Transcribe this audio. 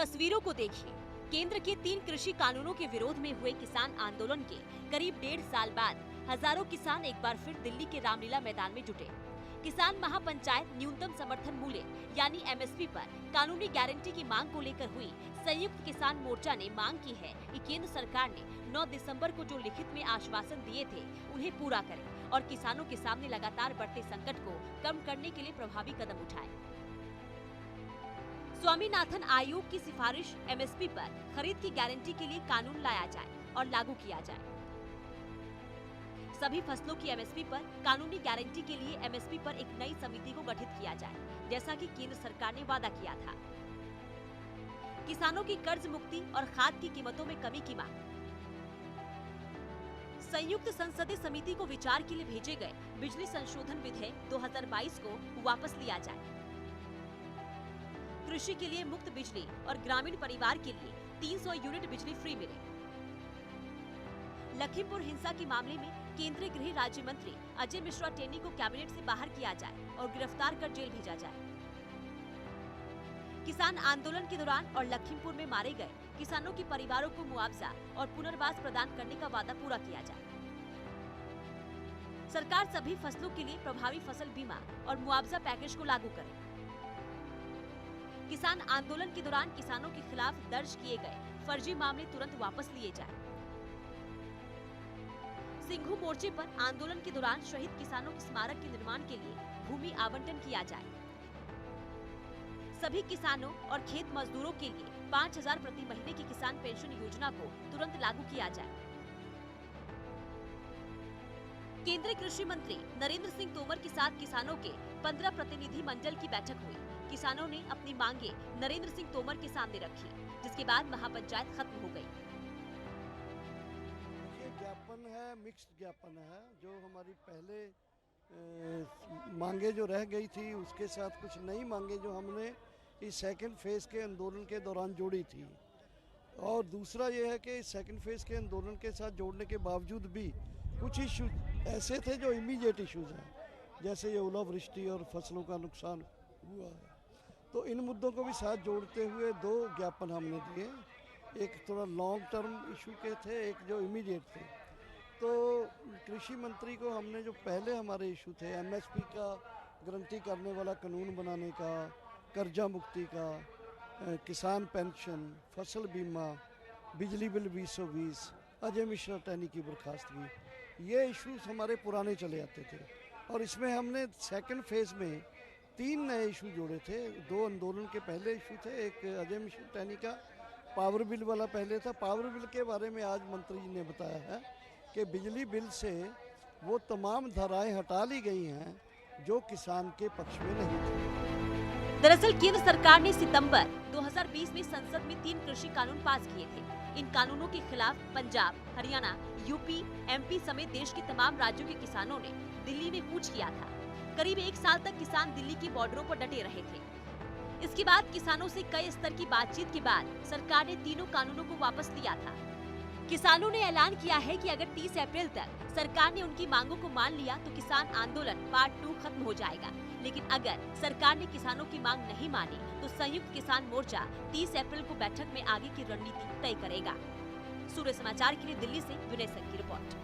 तस्वीरों को देखिए। केंद्र के 3 कृषि कानूनों के विरोध में हुए किसान आंदोलन के करीब 1.5 साल बाद हजारों किसान एक बार फिर दिल्ली के रामलीला मैदान में जुटे। किसान महापंचायत न्यूनतम समर्थन मूल्य यानी एमएसपी पर कानूनी गारंटी की मांग को लेकर हुई संयुक्त किसान मोर्चा ने मांग की है कि केंद्र सरकार ने 9 दिसंबर को जो लिखित में आश्वासन दिए थे उन्हें पूरा करे और किसानों के सामने लगातार बढ़ते संकट को कम करने के लिए प्रभावी कदम उठाए। स्वामीनाथन आयोग की सिफारिश एमएसपी पर खरीद की गारंटी के लिए कानून लाया जाए और लागू किया जाए। सभी फसलों की एमएसपी पर कानूनी गारंटी के लिए एमएसपी पर एक नई समिति को गठित किया जाए, जैसा कि केंद्र सरकार ने वादा किया था। किसानों की कर्ज मुक्ति और खाद की कीमतों में कमी की मांग। संयुक्त संसदीय समिति को विचार के लिए भेजे गए बिजली संशोधन विधेयक 2022 को वापस लिया जाए। कृषि के लिए मुफ्त बिजली और ग्रामीण परिवार के लिए 300 यूनिट बिजली फ्री मिले। लखीमपुर हिंसा के मामले में केंद्रीय गृह राज्य मंत्री अजय मिश्रा टेनी को कैबिनेट से बाहर किया जाए और गिरफ्तार कर जेल भेजा जाए। किसान आंदोलन के दौरान और लखीमपुर में मारे गए किसानों के परिवारों को मुआवजा और पुनर्वास प्रदान करने का वादा पूरा किया जाए। सरकार सभी फसलों के लिए प्रभावी फसल बीमा और मुआवजा पैकेज को लागू करे। किसान आंदोलन के दौरान किसानों के खिलाफ दर्ज किए गए फर्जी मामले तुरंत वापस लिए जाएं। सिंघू मोर्चे पर आंदोलन के दौरान शहीद किसानों के स्मारक के निर्माण के लिए भूमि आवंटन किया जाए। सभी किसानों और खेत मजदूरों के लिए 5,000 प्रति महीने की किसान पेंशन योजना को तुरंत लागू किया जाए। केंद्रीय कृषि मंत्री नरेंद्र सिंह तोमर के साथ किसानों के 15 प्रतिनिधि मंडल की बैठक हुई। किसानों ने अपनी मांगे नरेंद्र सिंह तोमर के सामने रखी, जिसके बाद महापंचायत खत्म हो गई। ये ज्ञापन है, मिक्स्ड ज्ञापन है। जो हमारी पहले मांगे जो रह गई थी उसके साथ कुछ नई मांगे जो हमने इस सेकंड फेज के आंदोलन के दौरान जोड़ी थी। और दूसरा ये है कि सेकंड फेज के आंदोलन के साथ जोड़ने के बावजूद भी कुछ इशू ऐसे थे जो इमीडिएट इश्यूज हैं, जैसे ये ओलावृष्टि और फसलों का नुकसान हुआ है। तो इन मुद्दों को भी साथ जोड़ते हुए 2 ज्ञापन हमने दिए। एक थोड़ा लॉन्ग टर्म इशू के थे, एक जो इमीडिएट थे। तो कृषि मंत्री को हमने जो पहले हमारे इशू थे एमएसपी का गारंटी करने वाला कानून बनाने का, कर्जा मुक्ति का, किसान पेंशन, फसल बीमा, बिजली बिल 2020, अजय मिश्रा टैनी की बर्खास्तगी, ये इशूज हमारे पुराने चले आते थे। और इसमें हमने सेकंड फेज में 3 नए इशू जोड़े थे। 2 आंदोलन के पहले इशू थे, एक अजय मिश्रा टैनी का पावर बिल वाला पहले था। पावर बिल के बारे में आज मंत्री जी ने बताया है कि बिजली बिल से वो तमाम धाराएं हटा ली गई हैं जो किसान के पक्ष में नहीं थी। दरअसल केंद्र सरकार ने सितंबर 2020 में संसद में 3 कृषि कानून पास किए थे। इन कानूनों के खिलाफ पंजाब, हरियाणा, यूपी, एमपी समेत देश के तमाम राज्यों के किसानों ने दिल्ली में कूच किया था। करीब 1 साल तक किसान दिल्ली की बॉर्डरों पर डटे रहे थे। इसके बाद किसानों से कई स्तर की बातचीत के बाद सरकार ने तीनों कानूनों को वापस लिया था। किसानों ने ऐलान किया है कि अगर 30 अप्रैल तक सरकार ने उनकी मांगों को मान लिया तो किसान आंदोलन पार्ट 2 खत्म हो जाएगा। लेकिन अगर सरकार ने किसानों की मांग नहीं मानी तो संयुक्त किसान मोर्चा 30 अप्रैल को बैठक में आगे की रणनीति तय करेगा। सूर्य समाचार के लिए दिल्ली से विनय सिंह की रिपोर्ट।